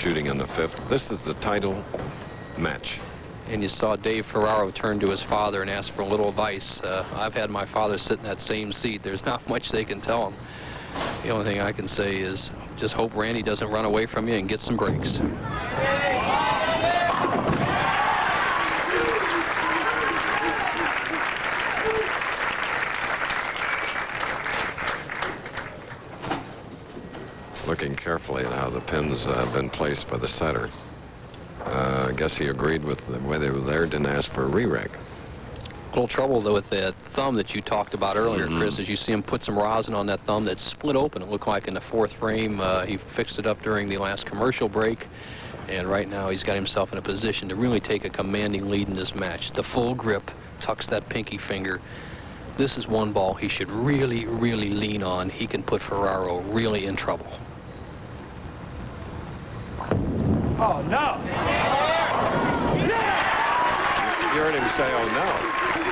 shooting in the 5th. This is the title match. And you saw Dave Ferraro turn to his father and ask for a little advice. I've had my father sit in that same seat. There's not much they can tell him. The only thing I can say is just hope Randy doesn't run away from you and get some breaks. Looking carefully at how the pins have been placed by the setter. I guess he agreed with the way they were there, didn't ask for a re-reg. A little trouble though with that thumb that you talked about earlier, Chris, as you see him put some rosin on that thumb that split open. It looked like in the 4th frame. He fixed it up during the last commercial break, and right now he's got himself in a position to really take a commanding lead in this match. The full grip, tucks that pinky finger. This is one ball he should really, really lean on. He can put Ferraro really in trouble. Oh, no. You heard him say, oh, no,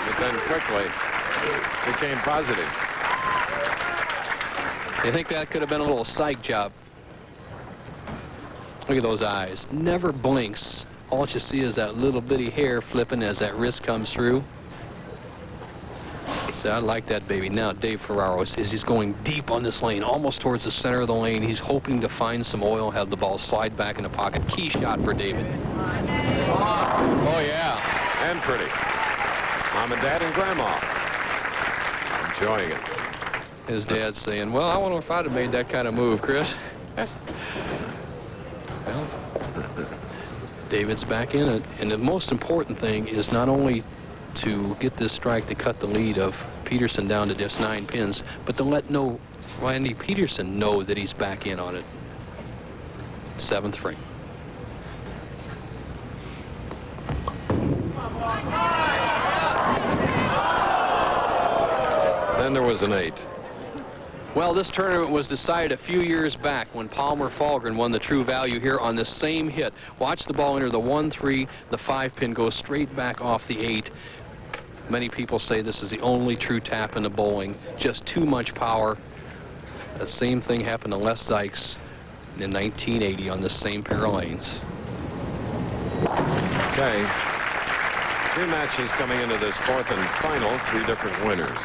but then quickly became positive. You think that could have been a little psych job? Look at those eyes. Never blinks. All you see is that little bitty hair flipping as that wrist comes through. See, I like that baby. Now Dave Ferraro is going deep on this lane, almost towards the center of the lane. He's hoping to find some oil, have the ball slide back in the pocket. Key shot for David. Oh, yeah. And pretty. Mom and Dad and Grandma enjoying it. His dad's saying, well, I wonder if I'd have made that kind of move, Chris. Well, David's back in it. And the most important thing is not only to get this strike to cut the lead of Peterson down to just 9 pins, but to let Randy Peterson know that he's back in on it. 7th frame. Then there was an 8. Well, this tournament was decided a few years back when Palmer Falgren won the True Value here on the same hit. Watch the ball enter the 1-3. The 5-pin goes straight back off the 8. Many people say this is the only true tap in the bowling. Just too much power. The same thing happened to Les Sykes in 1980 on the same pair of lanes. Okay. 3 matches coming into this 4th and final. 3 different winners.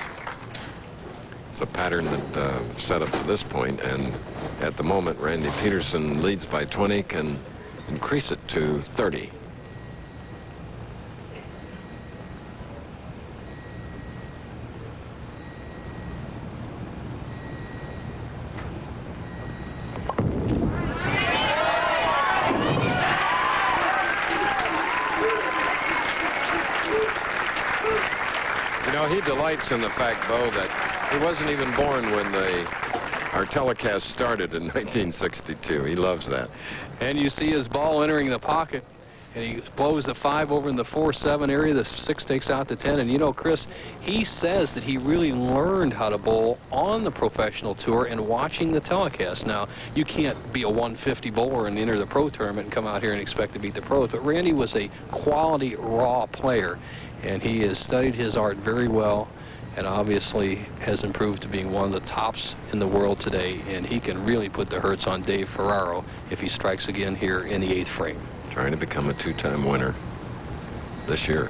It's a pattern that set up to this point, and at the moment Randy Peterson leads by 20, can increase it to 30. You know, he delights in the fact, Bo, that he wasn't even born when our telecast started in 1962. He loves that. And you see his ball entering the pocket, and he blows the 5 over in the 4-7 area. The 6 takes out the 10. And you know, Chris, he says that he really learned how to bowl on the professional tour and watching the telecast. Now, you can't be a 150 bowler and enter the pro tournament and come out here and expect to beat the pros. But Randy was a quality raw player, and he has studied his art very well, and obviously has improved to being one of the tops in the world today. And he can really put the hurts on Dave Ferraro if he strikes again here in the 8th frame. Trying to become a 2-time winner this year.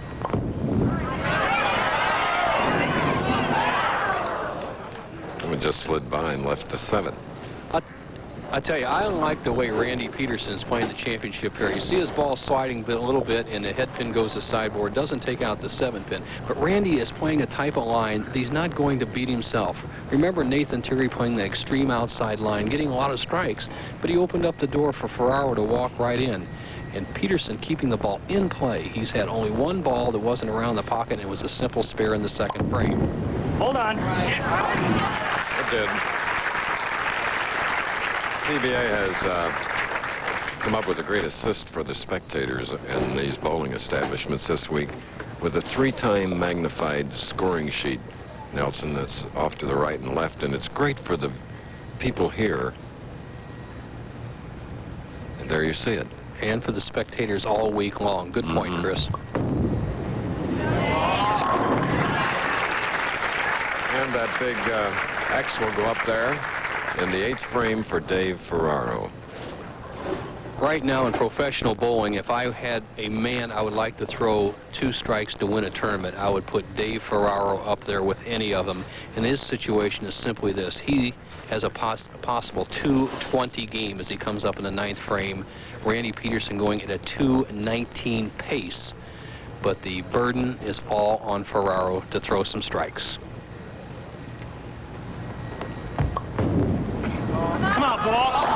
And we just slid by and left the 7. I tell you, I like the way Randy Peterson is playing the championship here. You see his ball sliding a little bit, and the head pin goes to sideboard, doesn't take out the 7 pin. But Randy is playing a type of line that he's not going to beat himself. Remember Nathan Terry playing the extreme outside line, getting a lot of strikes, but he opened up the door for Ferraro to walk right in. And Peterson keeping the ball in play. He's had only 1 ball that wasn't around the pocket, and it was a simple spare in the 2nd frame. Hold on. It did. PBA has come up with a great assist for the spectators in these bowling establishments this week with a 3-time magnified scoring sheet, Nelson, that's off to the right and left, and it's great for the people here. And there you see it. And for the spectators all week long. Good point, Chris. And that big X will go up there in the 8th frame for Dave Ferraro. Right now in professional bowling, if I had a man I would like to throw 2 strikes to win a tournament, I would put Dave Ferraro up there with any of them. And his situation is simply this. He has a possible 220 game as he comes up in the 9th frame. Randy Peterson going at a 219 pace. But the burden is all on Ferraro to throw some strikes. Come on, ball.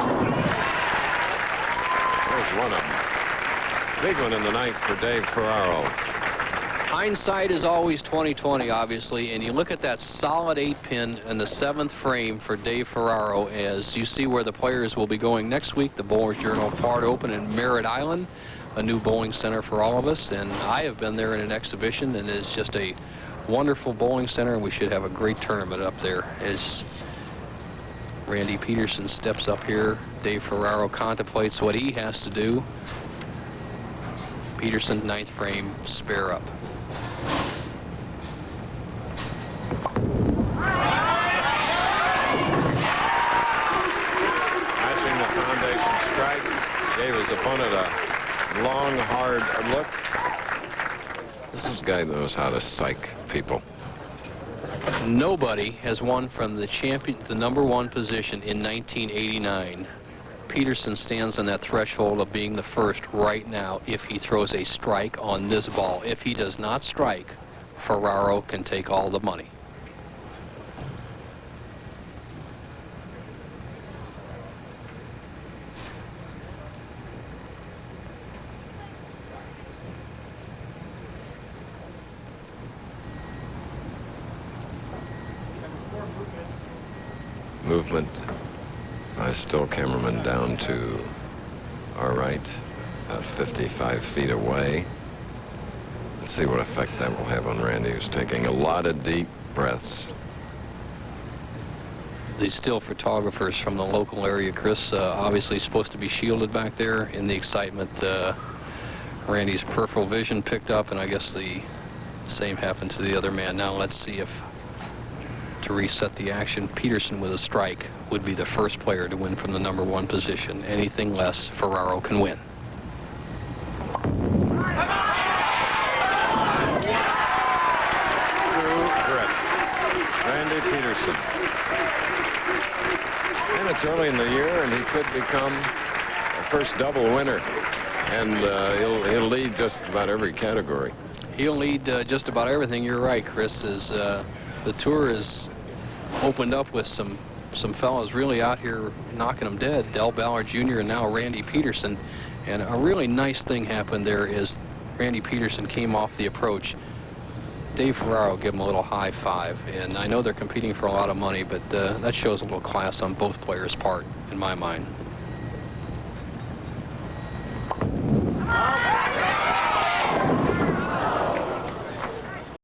There's one of them. Big one in the 9th for Dave Ferraro. Hindsight is always 20/20, obviously, and you look at that solid 8-pin in the 7th frame for Dave Ferraro as you see where the players will be going next week. The Bowler's Journal Florida Open in Merritt Island, a new bowling center for all of us, and I have been there in an exhibition, and it's just a wonderful bowling center, and we should have a great tournament up there as Randy Peterson steps up here. Dave Ferraro contemplates what he has to do. Peterson, 9th frame, spare up. Matching the foundation strike. Gave his opponent a long, hard look. This is a guy that knows how to psych people. Nobody has won from the number 1 position in 1989. Peterson stands on that threshold of being the first right now if he throws a strike on this ball. If he does not strike, Ferraro can take all the money. Movement by still cameraman down to our right, about 55 feet away. Let's see what effect that will have on Randy, who's taking a lot of deep breaths. The still photographers from the local area, Chris, obviously supposed to be shielded back there. In the excitement, Randy's peripheral vision picked up, and I guess the same happened to the other man. Now let's see if, to reset the action, Peterson with a strike would be the first player to win from the number 1 position. Anything less, Ferraro can win. True grit. Randy Peterson. And it's early in the year, and he could become the first double winner. And he'll lead just about every category. He'll lead just about everything. You're right, Chris, as the tour is opened up with some fellows really out here knocking them dead. Del Ballard Jr. and now Randy Peterson. And a really nice thing happened there is Randy Peterson came off the approach. Dave Ferraro gave him a little high five. And I know they're competing for a lot of money, but that shows a little class on both players' part, in my mind.